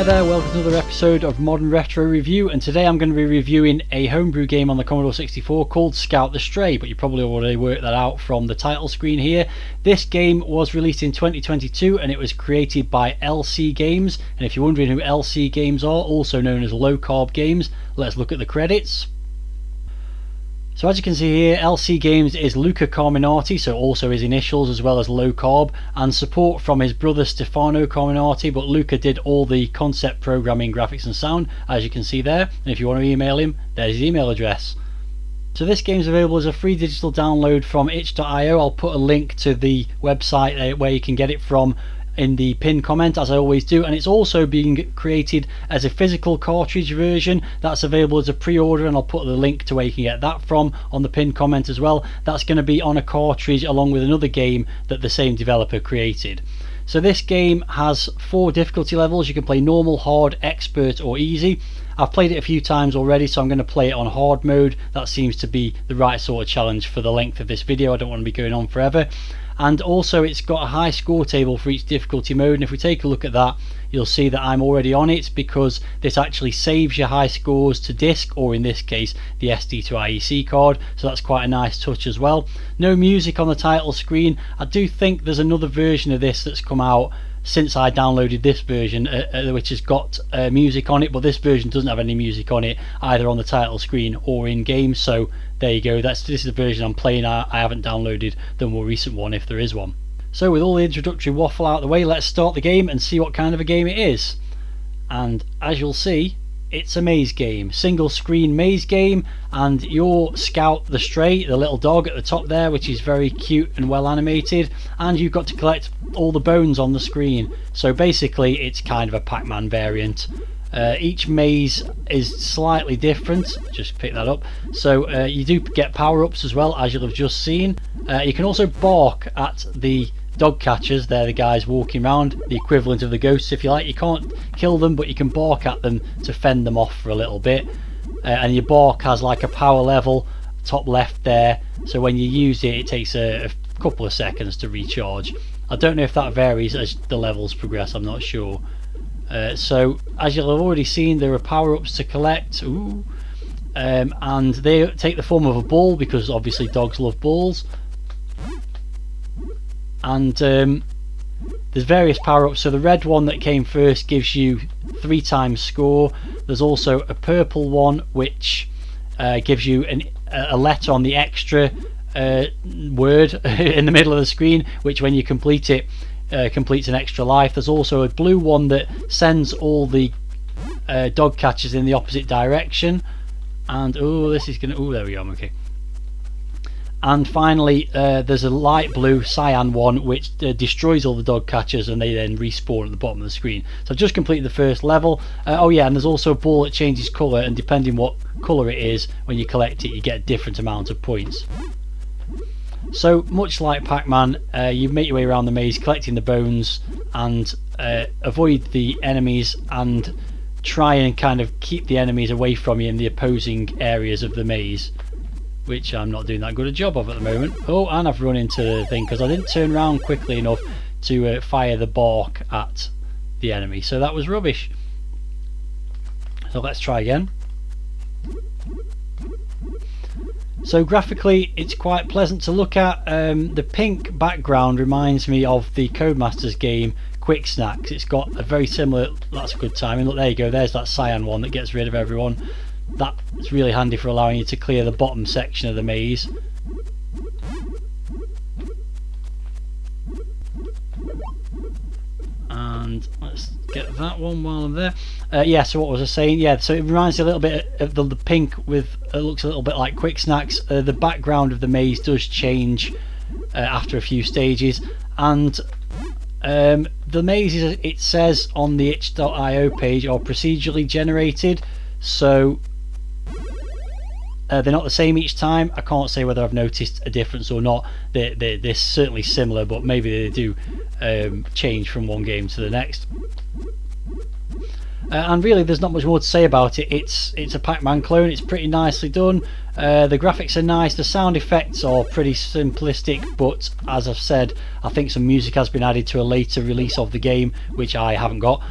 Hi there, welcome to another episode of Modern Retro Review, and today I'm going to be reviewing a homebrew game on the Commodore 64 called Scout the Stray, but you probably already worked that out from the title screen here. This game was released in 2022 and it was created by LC Games, and if you're wondering who LC Games are, also known as Low Carb Games, let's look at the credits. So as you can see here, LC Games is Luca Carminati, so also his initials as well as Low Carb, and support from his brother Stefano Carminati, but Luca did all the concept programming, graphics and sound, as you can see there, and if you want to email him, there's his email address. So this game is available as a free digital download from itch.io. I'll put a link to the website where you can get it from in the pinned comment, as I always do, and it's also being created as a physical cartridge version that's available as a pre-order, and I'll put the link to where you can get that from on the pinned comment as well. That's going to be on a cartridge along with another game that the same developer created. So this game has 4 difficulty levels. You can play normal, hard, expert or easy. I've played it a few times already, so I'm going to play it on hard mode. That seems to be the right sort of challenge for the length of this video. I don't want to be going on forever. And also it's got a high score table for each difficulty mode, and if we take a look at that, you'll see that I'm already on it because this actually saves your high scores to disk, or in this case the SD to IEC card, so that's quite a nice touch as well. No music on the title screen. I do think there's another version of this that's come out since I downloaded this version which has got music on it, but this version doesn't have any music on it either on the title screen or in game, so there you go. This is the version I'm playing. I haven't downloaded the more recent one if there is one. So with all the introductory waffle out of the way, let's start the game and see what kind of a game it is. And as you'll see, it's a maze game, single screen maze game, and you're Scout the Stray, the little dog at the top there, which is very cute and well animated, and you've got to collect all the bones on the screen. So basically it's kind of a Pac-Man variant. Each maze is slightly different, just pick that up. So you do get power-ups as well, as you'll have just seen. You can also bark at the dog catchers. They're the guys walking around, the equivalent of the ghosts if you like. You can't kill them, but you can bark at them to fend them off for a little bit. And your bark has like a power level top left there, so when you use it, it takes a couple of seconds to recharge. I don't know if that varies as the levels progress, I'm not sure. So as you'll have already seen, there are power-ups to collect. And they take the form of a ball, because obviously dogs love balls. And there's various power-ups. So the red one that came first gives you 3 times score. There's also a purple one which gives you a letter on the extra word in the middle of the screen, which when you complete it completes an extra life. There's also a blue one that sends all the dog catchers in the opposite direction. And this is gonna, there we go, okay. And finally there's a light blue cyan one which destroys all the dog catchers, and they then respawn at the bottom of the screen. So I've just completed the first level. Oh yeah, and there's also a ball that changes colour, and depending what colour it is, when you collect it you get a different amount of points. So much like Pac-Man, you make your way around the maze collecting the bones, and avoid the enemies and try and kind of keep the enemies away from you in the opposing areas of the maze, which I'm not doing that good a job of at the moment. Oh, and I've run into the thing because I didn't turn around quickly enough to fire the bark at the enemy, so that was rubbish. So let's try again. So graphically it's quite pleasant to look at. The pink background reminds me of the Codemasters game Quick Snacks. It's got a very similar, that's a good timing, look there you go, there's that cyan one that gets rid of everyone. That's really handy for allowing you to clear the bottom section of the maze. And let's get that one while I'm there. Yeah, so what was I saying? Yeah, so it reminds me a little bit of the pink with, it looks a little bit like Quick Snacks. The background of the maze does change after a few stages, and the mazes, it says on the itch.io page, are procedurally generated, so they're not the same each time. I can't say whether I've noticed a difference or not. They're certainly similar, but maybe they do change from one game to the next. and really there's not much more to say about it. It's a Pac-Man clone. It's pretty nicely done. The graphics are nice, the sound effects are pretty simplistic, but as I've said, I think some music has been added to a later release of the game, which I haven't got.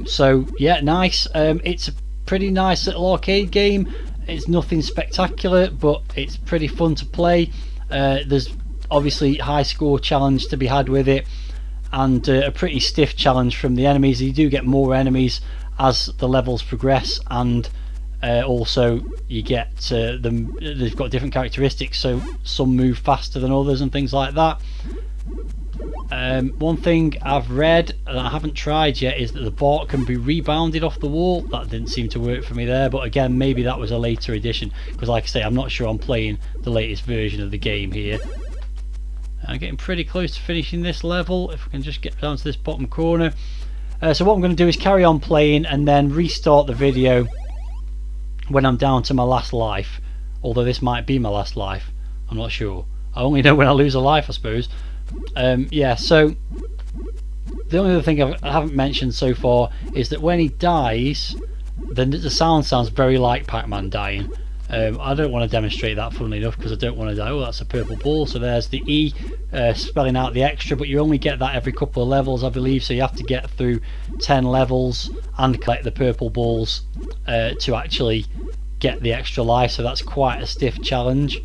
So yeah, nice. It's a pretty nice little arcade game. It's nothing spectacular, but it's pretty fun to play. There's obviously high score challenge to be had with it, and a pretty stiff challenge from the enemies. You do get more enemies as the levels progress, and also you get them, they've got different characteristics, so some move faster than others and things like that. One thing I've read and I haven't tried yet is that the bot can be rebounded off the wall. That didn't seem to work for me there, but again, maybe that was a later edition, because like I say, I'm not sure I'm playing the latest version of the game here. I'm getting pretty close to finishing this level, if we can just get down to this bottom corner. So what I'm going to do is carry on playing and then restart the video when I'm down to my last life, although this might be my last life, I'm not sure. I only know when I lose a life, I suppose. Yeah, so the only other thing I haven't mentioned so far is that when he dies, then the sound sounds very like Pac-Man dying. I don't want to demonstrate that, funnily enough, because I don't want to die. Oh, that's a purple ball, so there's the E spelling out the extra, but you only get that every couple of levels, I believe, so you have to get through 10 levels and collect the purple balls to actually get the extra life, so that's quite a stiff challenge.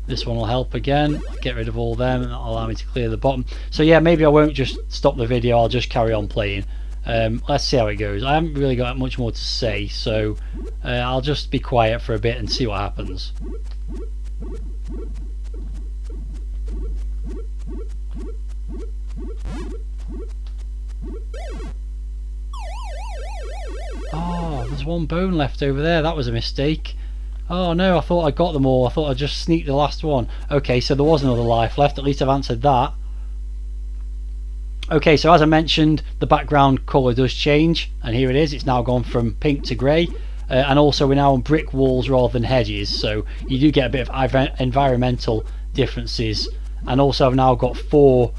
This one will help again, get rid of all them, and that'll allow me to clear the bottom. So yeah, maybe I won't just stop the video, I'll just carry on playing. Let's see how it goes. I haven't really got much more to say, so I'll just be quiet for a bit and see what happens. Oh, there's one bone left over there. That was a mistake. Oh no, I thought I got them all. I thought I'd just sneak the last one. Okay, so there was another life left. At least I've answered that. Okay, so as I mentioned, the background colour does change, and here it is. It's now gone from pink to grey, and also we're now on brick walls rather than hedges, so you do get a bit of environmental differences. And also I've now got 4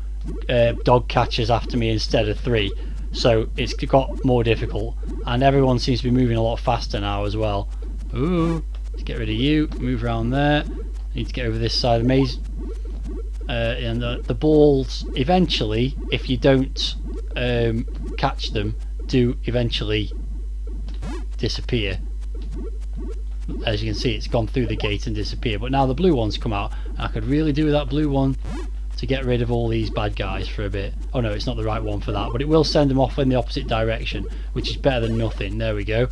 dog catchers after me instead of 3, so it's got more difficult, and everyone seems to be moving a lot faster now as well. Ooh, let's get rid of you, move around there. Need to get over this side of the maze. And the balls eventually, if you don't catch them, do eventually disappear. As you can see, it's gone through the gate and disappeared, but now the blue ones come out. I could really do with that blue one to get rid of all these bad guys for a bit. Oh no, it's not the right one for that, but it will send them off in the opposite direction, which is better than nothing. There we go.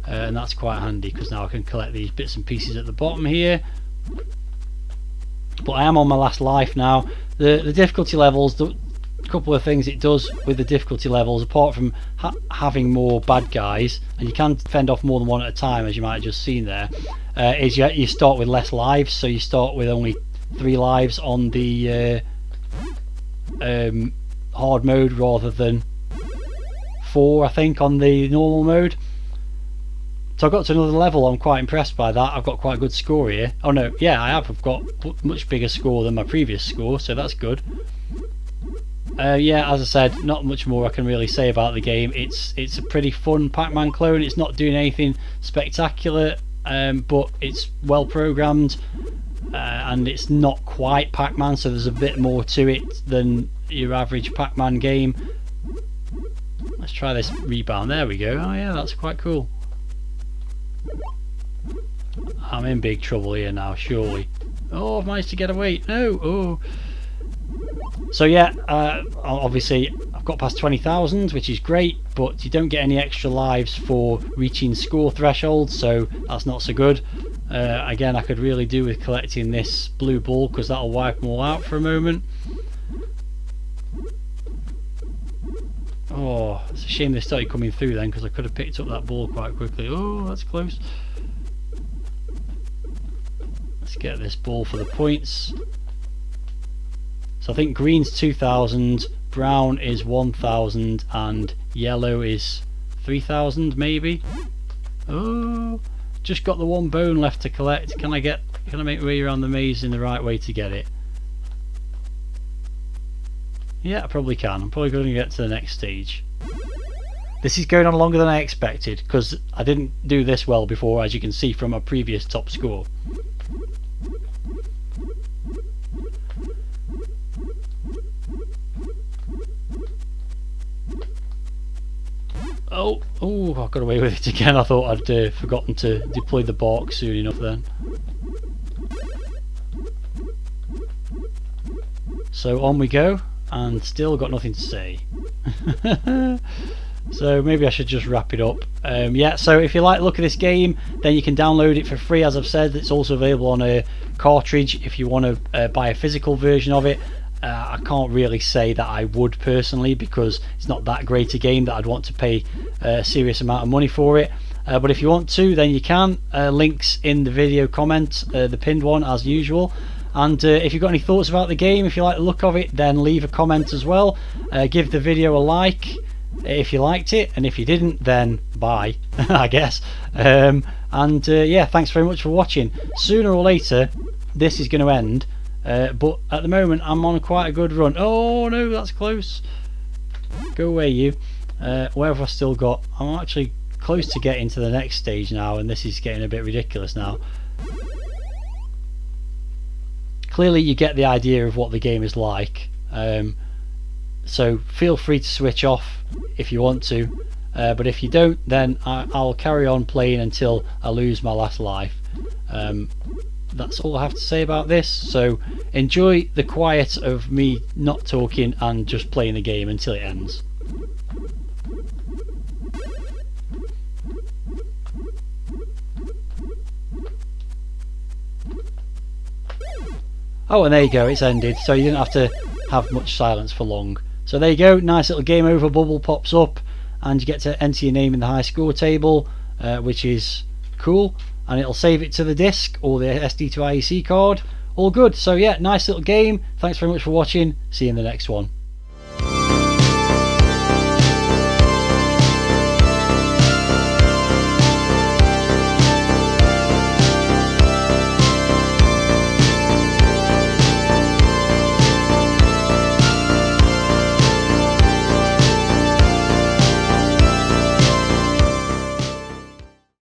And that's quite handy, because now I can collect these bits and pieces at the bottom here. But I am on my last life now. The difficulty levels, the couple of things it does with the difficulty levels, apart from having more bad guys, and you can fend off more than one at a time, as you might have just seen there, is you start with less lives. So you start with only 3 lives on the hard mode rather than 4, I think, on the normal mode. So I got to another level. I'm quite impressed by that. I've got quite a good score here. Oh no, yeah, I have. I've got much bigger score than my previous score, so that's good. Yeah, as I said, not much more I can really say about the game. It's a pretty fun Pac-Man clone. It's not doing anything spectacular, but it's well programmed, and it's not quite Pac-Man, so there's a bit more to it than your average Pac-Man game. Let's try this rebound. There we go. Oh yeah, that's quite cool. I'm in big trouble here now, surely. Oh, I've managed to get away. No. Oh. So yeah, obviously I've got past 20,000, which is great, but you don't get any extra lives for reaching score thresholds, so that's not so good. Again, I could really do with collecting this blue ball, because that'll wipe them all out for a moment. Oh, it's a shame they started coming through then, because I could have picked up that ball quite quickly. Oh, that's close. Let's get this ball for the points. So I think green's 2,000, brown is 1,000, and yellow is 3,000 maybe. Oh, just got the one bone left to collect. Can I make my way around the maze in the right way to get it? Yeah, I probably can. I'm probably going to get to the next stage. This is going on longer than I expected because I didn't do this well before, as you can see from my previous top score. Oh, I got away with it again. I thought I'd forgotten to deploy the bark soon enough then. So on we go, and still got nothing to say. So maybe I should just wrap it up. Yeah, so if you like the look of this game, then you can download it for free. As I've said, it's also available on a cartridge if you want to buy a physical version of it. I can't really say that I would personally, because it's not that great a game that I'd want to pay a serious amount of money for it. But if you want to, then you can. Links in the video comment, the pinned one as usual. And if you've got any thoughts about the game, if you like the look of it, then leave a comment as well. Give the video a like if you liked it, and if you didn't, then bye, I guess. Yeah, thanks very much for watching. Sooner or later, this is going to end. But at the moment I'm on quite a good run. Oh no, that's close. Go away, you. Where have I still got? I'm actually close to getting to the next stage now, and this is getting a bit ridiculous now. Clearly you get the idea of what the game is like, so feel free to switch off if you want to, but if you don't, then I'll carry on playing until I lose my last life. That's all I have to say about this, so enjoy the quiet of me not talking and just playing the game until it ends. Oh, and there you go, it's ended, so you didn't have to have much silence for long. So there you go, nice little game over bubble pops up, and you get to enter your name in the high score table, which is cool, and it'll save it to the disc or the SD to IEC card. All good. So yeah, nice little game. Thanks very much for watching. See you in the next one.